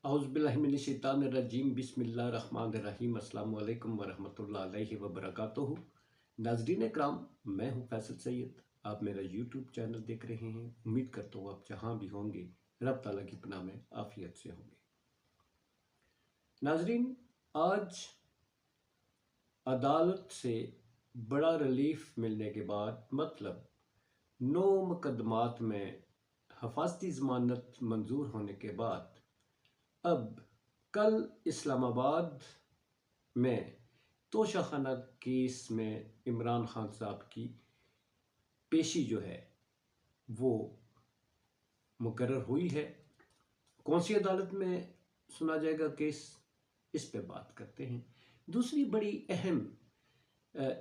औज़ुबिल्लाहिमिनश्शैतानिर्रजीम बिस्मिल्लाहिर्रहमानिर्रहीम अस्सलामु अलैकुम वरहमतुल्लाहि वबरकातुहू। नाज़रीन इकराम, मैं हूँ फैसल सैयद। आप मेरा यूट्यूब चैनल देख रहे हैं। उम्मीद करता हूँ आप जहाँ भी होंगे रब ताला की पनाह में आफियत से होंगे। नाज़रीन, आज अदालत से बड़ा रिलीफ मिलने के बाद, मतलब 9 मुकदमात में हिफाजती ज़मानत मंजूर होने के बाद, अब कल इस्लामाबाद में तोशाखाना केस में इमरान खान साहब की पेशी जो है वो मुकर्रर हुई है। कौन सी अदालत में सुना जाएगा केस, इस पे बात करते हैं। दूसरी बड़ी अहम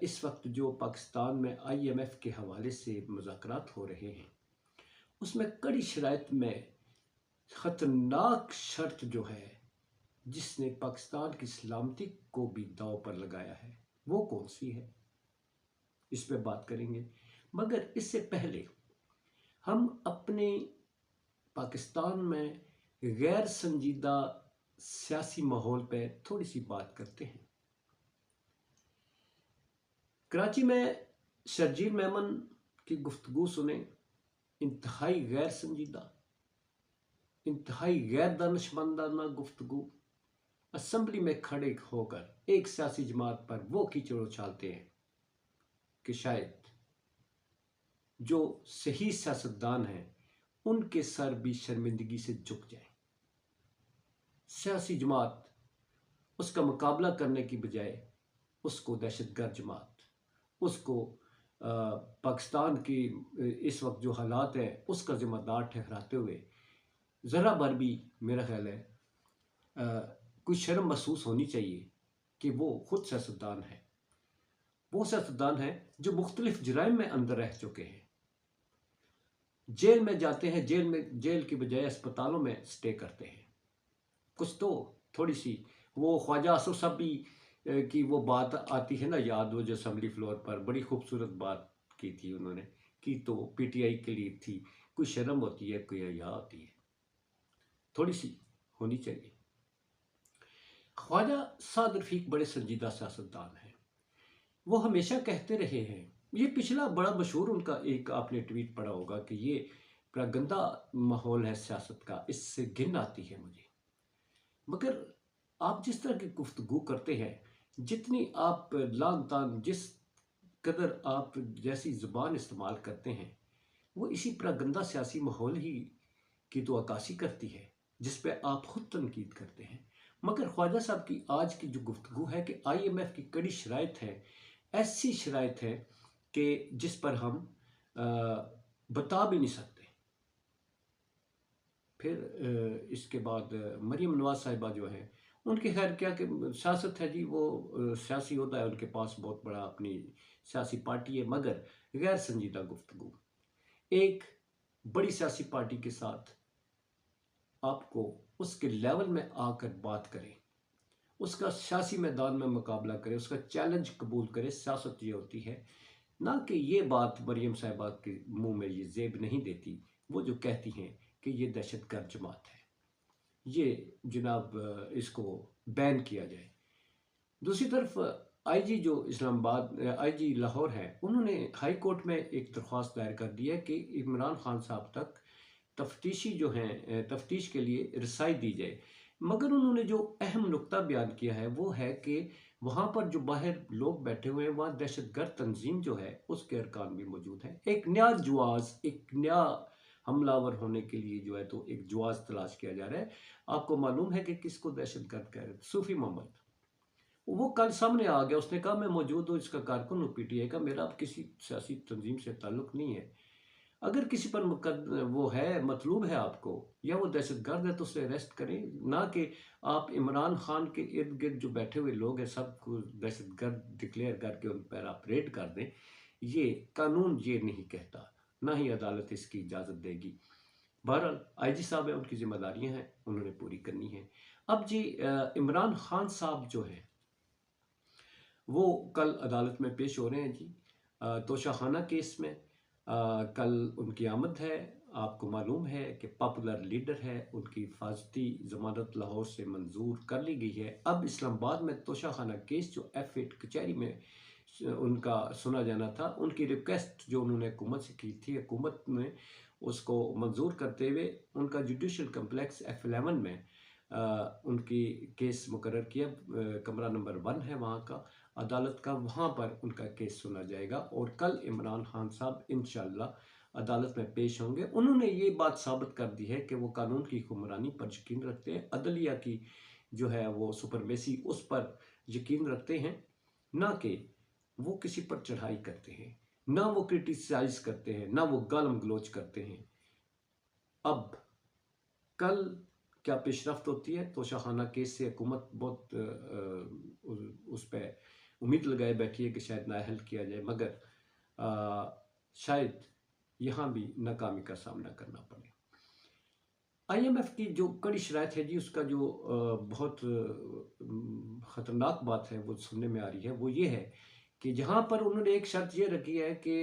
इस वक्त जो पाकिस्तान में IMF के हवाले से मुज़ाकरात हो रहे हैं, उसमें कड़ी शराइत में ख़तरनाक शर्त जो है जिसने पाकिस्तान की सलामती को भी दांव पर लगाया है, वो कौन सी है, इस पे बात करेंगे। मगर इससे पहले हम अपने पाकिस्तान में गैर संजीदा सियासी माहौल पे थोड़ी सी बात करते हैं। कराची में शर्जील मेमन की गुफ्तगू सुने, इंतहाई गैर संजीदा, इंतहाई गैर दानिशमंदाना गुफ्तगू। असेंबली में खड़े होकर एक सियासी जमात पर वो कीचड़ उछालते हैं कि शायद जो सही सियासतदान हैं उनके सर भी शर्मिंदगी से झुक जाए। सियासी जमात उसका मुकाबला करने की बजाय उसको दहशतगर्द जमात, उसको पाकिस्तान की इस वक्त जो हालात हैं उसका जिम्मेदार ठहराते हुए ज़रा भर भी मेरा ख्याल है कोई शर्म महसूस होनी चाहिए कि वो खुद सियासतदान है। वो सियासतदान है जो मुख्तलिफ जराइम में अंदर रह चुके हैं, जेल में जाते हैं, जेल की बजाय अस्पतालों में स्टे करते हैं। कुछ तो थोड़ी सी वो ख्वाजा आसिफ साहब भी की वो बात आती है ना याद, वो जो असेंबली फ्लोर पर बड़ी खूबसूरत बात की थी उन्होंने की, तो PTI के लिए थी। कोई शर्म होती है, कोई हया होती है, थोड़ी सी होनी चाहिए। ख्वाजा साद रफीक बड़े संजीदा सियासतदान हैं। वो हमेशा कहते रहे हैं, ये पिछला बड़ा मशहूर उनका एक आपने ट्वीट पढ़ा होगा कि ये बड़ा गंदा माहौल है सियासत का, इससे घिन आती है मुझे। मगर आप जिस तरह की गुफ्तगू करते हैं, जितनी आप लान तान, जिस कदर आप जैसी ज़ुबान इस्तेमाल करते हैं, वो इसी तरह गंदा सियासी माहौल ही की तो अक्कासी करती है जिस पे आप खुद तनकीद करते हैं। मगर ख्वाजा साहब की आज की जो गुफ्तगू है कि IMF की कड़ी शराइत है, ऐसी शराइत है कि जिस पर हम बता भी नहीं सकते। फिर इसके बाद मरियम नवाज साहिबा जो है उनके खैर क्या कि सियासत है जी, वो सियासी होता है, उनके पास बहुत बड़ा अपनी सियासी पार्टी है। मगर गैर संजीदा गुफ्तगू, एक बड़ी सियासी पार्टी के साथ आपको उसके लेवल में आकर बात करें, उसका सियासी मैदान में मुकाबला करे, उसका चैलेंज कबूल करे। सियासत ये होती है ना कि ये बात मरियम साहिबा के मुंह में ये जेब नहीं देती, वो जो कहती हैं कि ये दहशतगर्द जमात है, ये जनाब इसको बैन किया जाए। दूसरी तरफ IG जो इस्लामाबाद IG लाहौर है, उन्होंने हाई कोर्ट में एक दरख्वास्त दायर कर दी है कि इमरान खान साहब तक तफ्तीशी जो हैं तफ्तीश के लिए रसाई दी जाए। मगर उन्होंने जो अहम नुक्ता बयान किया है वो है कि वहाँ पर जो बाहर लोग बैठे हुए हैं, वहाँ दहशतगर्द तंजीम जो है उसके अरकान भी मौजूद हैं। एक नया जुआज, एक नया हमलावर होने के लिए जो है तो एक जुआज तलाश किया जा रहा है। आपको मालूम है कि किसको दहशतगर्द कह रहे हैं? सूफी मोहम्मद। वो कल सामने आ गया, उसने कहा मैं मौजूद हूँ, इसका कारकुन हूँ PTI का, मेरा अब किसी सियासी तंजीम से ताल्लुक़ नहीं है। अगर किसी पर वो है, मतलूब है आपको, या वो दहशतगर्द है तो उसे अरेस्ट करें, ना कि आप इमरान खान के इर्द गिर्द जो बैठे हुए लोग हैं सबको दहशतगर्द डिक्लेयर करके उन पर आप रेड कर दें। ये कानून ये नहीं कहता, ना ही अदालत इसकी इजाज़त देगी। बहरहाल IG साहब है, उनकी जिम्मेदारियां हैं, उन्होंने पूरी करनी है। अब जी इमरान खान साहब जो हैं वो कल अदालत में पेश हो रहे हैं जी, तोशाखाना केस में। कल उनकी आमद है آپ کو معلوم ہے کہ پاپولر لیڈر ہے، ان کی حفاظتی ضمانت لاہور سے منظور کر لی گئی ہے۔ اب اسلام آباد میں توشہ خانہ کیس جو F8 کچہری میں ان کا سنا جانا تھا، ان کی ریکویسٹ جو انہوں نے حکومت سے کی تھی، حکومت نے اس کو منظور کرتے ہوئے ان کا جوڈیشل کمپلیکس F11 میں ان کی کیس مقرر کیا۔ کمرہ نمبر 1 ہے وہاں کا عدالت کا، وہاں پر ان کا کیس سنا جائے گا، اور کل عمران خان صاحب انشاءاللہ عدالت میں پیش ہوں گے۔ انہوں نے یہ بات ثابت کر دی ہے کہ وہ قانون کی حکمرانی پر یقین رکھتے ہیں، عدلیہ کی جو ہے وہ سپرمیسی اس پر یقین رکھتے ہیں، نہ کہ وہ کسی پر چڑھائی کرتے ہیں، نہ وہ کرٹیسائز کرتے ہیں، نہ وہ گالم گلوچ کرتے ہیں۔ اب کل کیا پیش رفت ہوتی ہے؟ توشہ خانہ کیس سے حکومت بہت اس پہ امید لگائے بیٹھی ہے کہ شاید نااہل کیا جائے، مگر شاید یہاں بھی ناکامی کا سامنا کرنا پڑے۔ IMF کی جو کڑی شرائط ہے جی، اس کا جو بہت خطرناک بات ہے وہ سننے میں آ رہی ہے، وہ یہ ہے کہ جہاں پر انہوں نے ایک شرط یہ رکھی ہے کہ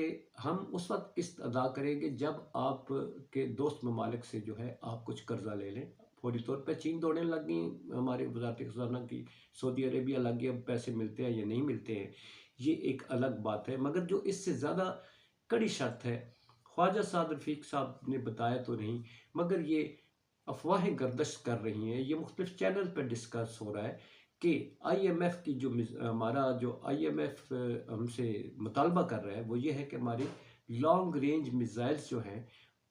ہم اس وقت قسط ادا کریں گے جب آپ کے دوست ممالک سے جو ہے آپ کچھ قرضہ لے لیں۔ فوری طور پہ چین دوڑنے لگ گئی ہمارے وزارت خزانہ کی، سعودی عربیہ لگ گیا، اب پیسے ملتے ہیں یا نہیں ملتے ہیں یہ ایک الگ بات ہے، مگر جو اس سے زیادہ کڑی شرط ہے، خواجہ سعد رفیق صاحب نے بتایا تو نہیں، مگر یہ افواہیں گردش کر رہی ہیں، یہ مختلف چینل پہ ڈسکس ہو رہا ہے کہ IMF کی جو ہمارا جو IMF ہم سے مطالبہ کر رہا ہے وہ یہ ہے کہ ہماری لانگ رینج میزائلز جو ہیں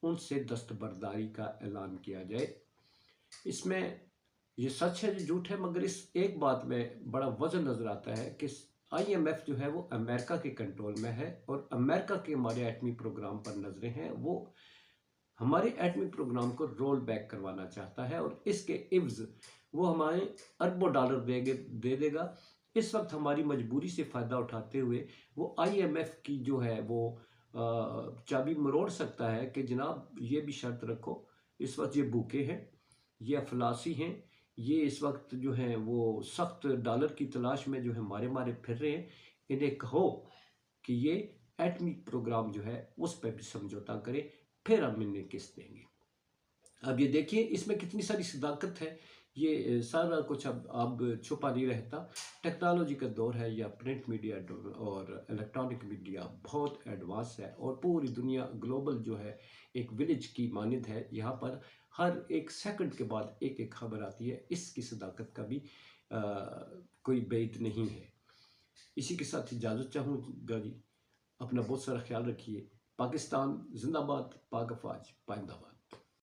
ان سے دستبرداری کا اعلان کیا جائے۔ اس میں یہ سچ ہے جو جھوٹ ہے، مگر اس ایک بات میں بڑا وزن نظر آتا ہے کہ IMF جو ہے وہ امریکہ کے کنٹرول میں ہے، اور امریکہ کے ہمارے ایٹمی پروگرام پر نظریں ہیں، وہ ہمارے ایٹمی پروگرام کو رول بیک کروانا چاہتا ہے، اور اس کے عوض وہ ہمارے اربوں ڈالر دے دے گا۔ اس وقت ہماری مجبوری سے فائدہ اٹھاتے ہوئے وہ IMF کی جو ہے وہ چابی مروڑ سکتا ہے کہ جناب یہ بھی شرط رکھو، اس وقت یہ بھوکے ہیں، یہ افلاسی ہیں، یہ اس وقت جو ہیں وہ سخت ڈالر کی تلاش میں جو ہے مارے پھر رہے ہیں، انہیں کہو کہ یہ ایٹمی پروگرام جو ہے اس پہ بھی سمجھوتا کرے، پھر ہم انہیں قسط دیں گے۔ اب یہ دیکھیے اس میں کتنی ساری صداقت ہے، یہ سارا کچھ اب چھپا نہیں رہتا۔ ٹیکنالوجی کا دور ہے، یا پرنٹ میڈیا اور الیکٹرانک میڈیا بہت ایڈوانس ہے، اور پوری دنیا گلوبل جو ہے ایک ولیج کی مانند ہے، یہاں پر ہر ایک سیکنڈ کے بعد ایک خبر آتی ہے، اس کی صداقت کا بھی کوئی بعید نہیں ہے۔ اسی کے ساتھ اجازت چاہوں گا جی، اپنا بہت سارا خیال رکھیے۔ پاکستان زندہ باد، پاک افواج پائندہ باد۔